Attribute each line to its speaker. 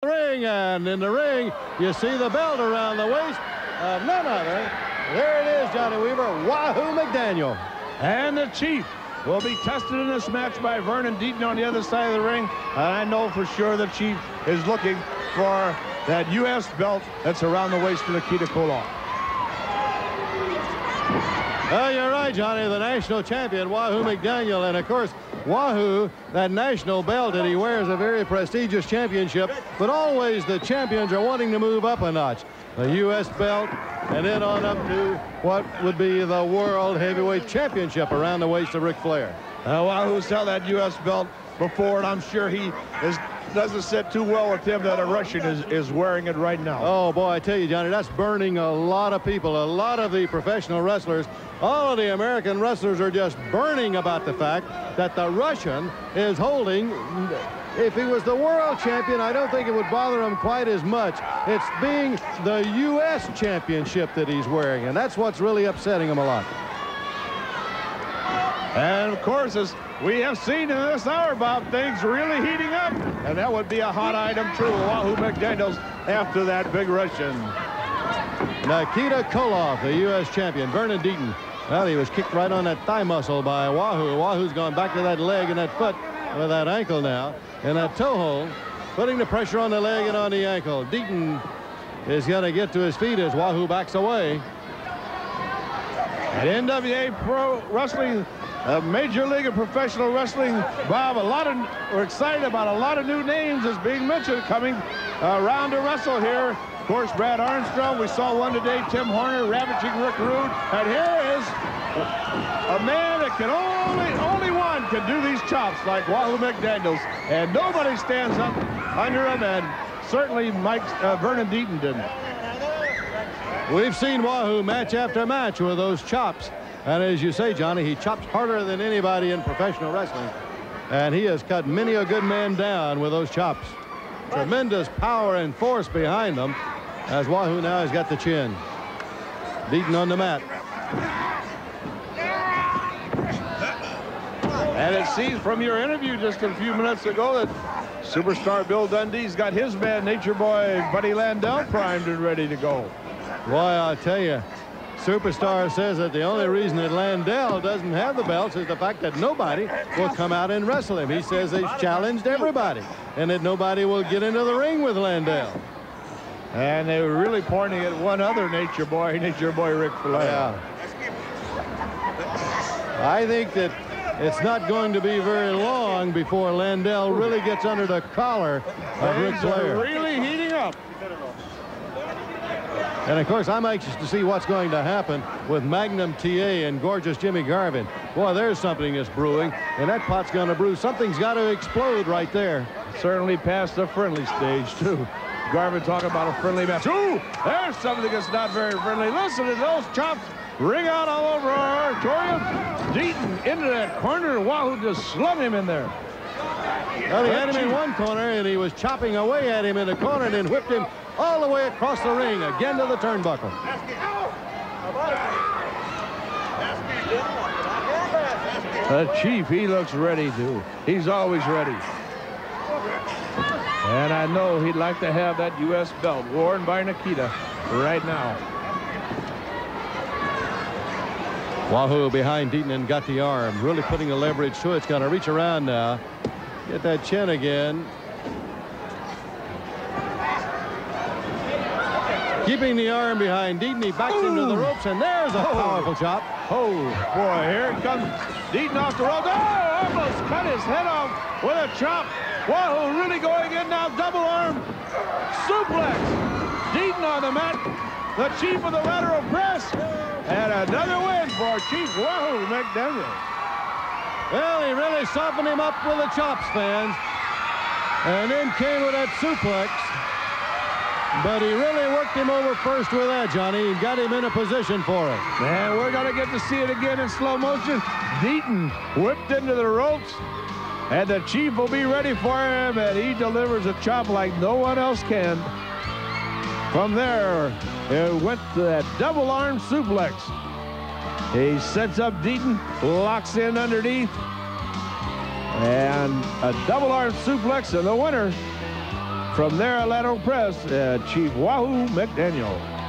Speaker 1: Ring, and in the ring, you see the belt around the waist of none other. There it is, Johnny Weaver, Wahoo McDaniel.
Speaker 2: And the Chief will be tested in this match by Vernon Deaton on the other side of the ring. And I know for sure the Chief is looking for that U.S. belt that's around the waist of Nikita Koloff.
Speaker 1: Oh, you're right, Johnny. The national champion, Wahoo McDaniel. And, of course, Wahoo, that national belt that he wears, a very prestigious championship. But always the champions are wanting to move up a notch. The U.S. belt, and then on up to what would be the World Heavyweight Championship around the waist of Ric Flair.
Speaker 2: Wahoo's held that U.S. belt before, and I'm sure he doesn't sit too well with him that a Russian is wearing it right now.
Speaker 1: Oh, boy, I tell you, Johnny, that's burning a lot of people. A lot of the professional wrestlers, all of the American wrestlers are just burning about the fact that the Russian is holding. If he was the world champion, I don't think it would bother him quite as much. It's being the U.S. championship that he's wearing, and that's what's really upsetting him a lot.
Speaker 2: And, of course, as we have seen in this hour, Bob, things really heating up. And that would be a hot item, too. Wahoo McDaniels after that big Russian.
Speaker 1: Nikita Koloff, the U.S. champion. Vernon Deaton. Well, he was kicked right on that thigh muscle by Wahoo. Wahoo's gone back to that leg and that foot, or that ankle now, and that toe hold, putting the pressure on the leg and on the ankle. Deaton is going to get to his feet as Wahoo backs away.
Speaker 2: At NWA Pro Wrestling, Major League of Professional Wrestling, Bob, we're excited about a lot of new names as being mentioned coming around to wrestle here. Of course, Brad Armstrong, we saw one today, Tim Horner, ravaging Rick Rude, and here is a man that can only one can do these chops like Wahoo McDaniels, and nobody stands up under him, and certainly Vernon Deaton didn't.
Speaker 1: We've seen Wahoo match after match with those chops. And as you say, Johnny, he chops harder than anybody in professional wrestling. And he has cut many a good man down with those chops. Tremendous power and force behind them as Wahoo now has got the chin. Deaton on the mat.
Speaker 2: And it seems from your interview just a few minutes ago that superstar Bill Dundee's got his man, Nature Boy Buddy Landel, primed and ready to go.
Speaker 1: Boy, I'll tell you, Superstar says that the only reason that Landel doesn't have the belts is the fact that nobody will come out and wrestle him. He says they've challenged everybody and that nobody will get into the ring with Landel.
Speaker 2: And they were really pointing at one other Nature Boy Ric Flair.
Speaker 1: Yeah. I think that it's not going to be very long before Landel really gets under the collar of Ric Flair.
Speaker 2: Things are really heating up.
Speaker 1: And, of course, I'm anxious to see what's going to happen with Magnum TA and Gorgeous Jimmy Garvin. Boy, there's something that's brewing, and that pot's going to brew. Something's got to explode right there.
Speaker 2: Certainly past the friendly stage, too. Garvin talking about a friendly match. Ooh, there's something that's not very friendly. Listen to those chops ring out all over our auditorium. Deaton into that corner, and Wahoo just slung him in there.
Speaker 1: Well, he had him in one corner, and he was chopping away at him in the corner and then whipped him all the way across the ring, again to the turnbuckle.
Speaker 2: The Chief, he looks ready, too. He's always ready. And I know he'd like to have that U.S. belt worn by Nikita right now.
Speaker 1: Wahoo behind Deaton and got the arm, really putting the leverage to it. It's got to reach around now. Get that chin again. Keeping the arm behind Deaton, he backs into the ropes, and there's a powerful chop.
Speaker 2: Oh, boy, here it comes. Deaton off the ropes. Oh, almost cut his head off with a chop. Wahoo really going in now, double arm suplex. Deaton on the mat. The Chief of the lateral press. And another win for Chief Wahoo McDaniel.
Speaker 1: Well, he really softened him up with the chops, fans. And then came with that suplex. But he really worked him over first with that, Johnny. He got him in a position for it.
Speaker 2: And we're going to get to see it again in slow motion. Deaton whipped into the ropes. And the Chief will be ready for him. And he delivers a chop like no one else can. From there, it went to that double arm suplex. He sets up Deaton, locks in underneath. And a double arm suplex, and the winner From their Atlanta Press, Chief Wahoo McDaniel.